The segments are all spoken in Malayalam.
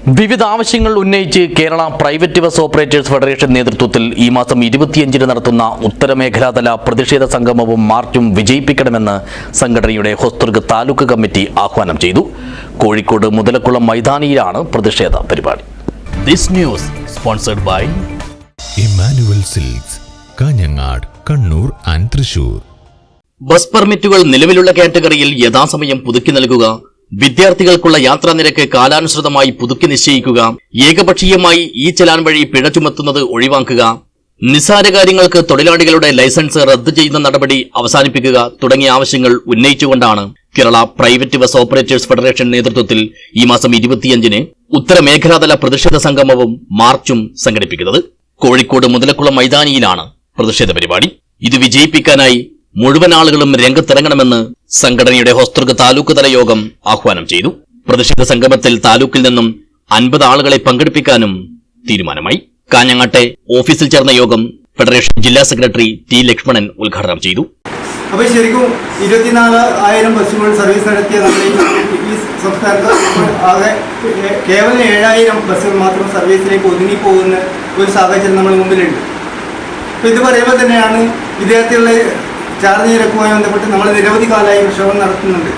വിവിധ ആവശ്യങ്ങൾ ഉന്നയിച്ച് Kerala private bus operators federation നേതൃത്വത്തിൽ ഈ മാസം 25-ന് നടത്തുന്ന ഉത്തരമേഖലാതല പ്രതിഷേധ സംഗമവും മാർച്ചും വിജയിപ്പിക്കണമെന്ന് സംഘടനയുടെ ഹൊസ്ദുർഗ് താലൂക്ക് കമ്മിറ്റി ആഹ്വാനം ചെയ്തു. കോഴിക്കോട് മുതലക്കുളം മൈതാനിയിലാണ് പ്രതിഷേധ പരിപാടി. This news sponsored by Immanuel Silks, Kanhangad, Kannur and Thrissur. Bus പെർമിറ്റുകൾ നിലവിലുള്ള കാറ്റഗറിയിൽ യഥാസമയം പുതുക്കി നൽകുക, വിദ്യാർത്ഥികൾക്കുള്ള യാത്രാ നിരക്ക് കാലാനുസൃതമായി പുതുക്കി നിശ്ചയിക്കുക, ഏകപക്ഷീയമായി ഈ ചലാൻ വഴി പിഴ ചുമത്തുന്നത് ഒഴിവാക്കുക, നിസ്സാര കാര്യങ്ങൾക്ക് തൊഴിലാളികളുടെ ലൈസൻസ് റദ്ദു ചെയ്യുന്ന നടപടി അവസാനിപ്പിക്കുക തുടങ്ങിയ ആവശ്യങ്ങൾ ഉന്നയിച്ചുകൊണ്ടാണ് Kerala private bus operators federation നേതൃത്വത്തിൽ ഈ മാസം 25-ന് ഉത്തരമേഖലാതല പ്രതിഷേധ സംഗമവും മാർച്ചും സംഘടിപ്പിക്കുന്നത്. കോഴിക്കോട് മുതലക്കുളം മൈതാനിയിലാണ് പ്രതിഷേധ പരിപാടി. ഇത് വിജയിപ്പിക്കാനായി മുഴുവൻ ആളുകളും രംഗത്തിറങ്ങണമെന്ന് സംഘടനയുടെ ഹൊസ്ദുർഗ് താലൂക്ക് തല യോഗം ആഹ്വാനം ചെയ്തു. പ്രതിഷേധ സംഗമത്തിൽ താലൂക്കിൽ നിന്നും 50 ആളുകളെ പങ്കെടുപ്പിക്കാനും തീരുമാനമായി. കാഞ്ഞങ്ങാട്ടെ ഓഫീസിൽ ചേർന്ന യോഗം ഫെഡറേഷൻ ജില്ലാ സെക്രട്ടറി ടി ലക്ഷ്മണൻ ഉദ്ഘാടനം ചെയ്തു. അപ്പോൾ ശരിക്കും 24,000 ബസ്സുകൾ സർവീസ് നടത്തിയ ഈ സംസ്ഥാനത്ത് ആകെ കേവലം 7,000 ബസ്സുകൾ മാത്രം സർവീസിലേക്ക് ഒതുങ്ങിപ്പോകുന്ന ഒരു സാഹചര്യം നമ്മുടെ മുമ്പിലുണ്ട്. അപ്പോൾ ഇത് പറയുമ്പോൾ തന്നെയാണ് വിദ്യാർത്ഥികളുടെ ചാർജ് നിരക്കുമായി ബന്ധപ്പെട്ട് നമ്മൾ നിരവധി കാലമായി പ്രക്ഷോഭം നടത്തുന്നുണ്ട്.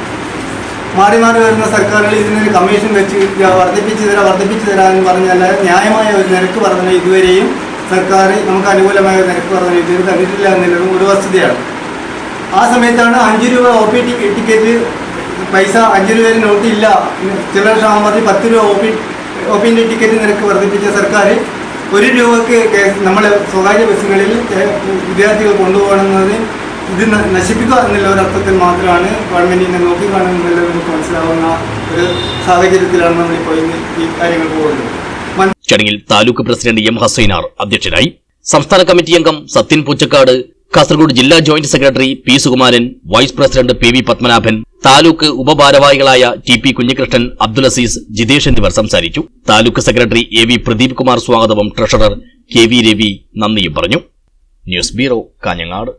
മാറി മാറി വരുന്ന സർക്കാരുകൾ ഇതിനൊരു കമ്മീഷൻ വെച്ച് വർദ്ധിപ്പിച്ചു തരാമെന്ന് പറഞ്ഞാൽ ന്യായമായ ഒരു നിരക്ക് വർധന ഇതുവരെയും സർക്കാർ നമുക്ക് അനുകൂലമായ ഒരു നിരക്ക് വർധന ഇതുവരെ തന്നിട്ടില്ല എന്നുള്ളതും ഒരു വസ്തുതയാണ്. ആ സമയത്താണ് 5 രൂപ OP ടിക്കറ്റ് പൈസ 5 രൂപയിൽ നോട്ടില്ല, ചില ക്ഷാമം പറഞ്ഞ് 10 രൂപ OPൻ്റെ ടിക്കറ്റ് നിരക്ക് വർദ്ധിപ്പിച്ച സർക്കാർ 1 രൂപക്ക് നമ്മളെ സ്വകാര്യ ബസ്സുകളിൽ വിദ്യാർത്ഥികൾ കൊണ്ടുപോകണമെന്നത് ഇത് നശിപ്പിക്കുക എന്നുള്ള ഒരർത്ഥത്തിൽ മാത്രമാണ് ഗവൺമെന്റിനെ നോക്കിക്കാണുന്നത് നമുക്ക് മനസ്സിലാവുന്ന ഒരു സാഹചര്യത്തിലാണ് നമ്മളിപ്പോൾ ഈ കാര്യങ്ങൾ പോകുന്നത്. ചടങ്ങിൽ താലൂക്ക് പ്രസിഡന്റ് M ഹസൈനാർ അധ്യക്ഷനായി. സംസ്ഥാന കമ്മിറ്റി അംഗം സത്യൻ പൂച്ചക്കാട്, കാസർഗോഡ് ജില്ലാ joint secretary P Sukumaran, vice president PV Padmanabhan, taluk ഉപഭാരവാഹികളായ TP കുഞ്ഞികൃഷ്ണൻ, അബ്ദുൽ അസീസ്, ജിതേഷ് എന്നിവർ സംസാരിച്ചു. താലൂക്ക് സെക്രട്ടറി AV പ്രദീപ് കുമാർ സ്വാഗതവും ട്രഷറർ KV രവി നന്ദിയും പറഞ്ഞു. News bureau, Kanhangad.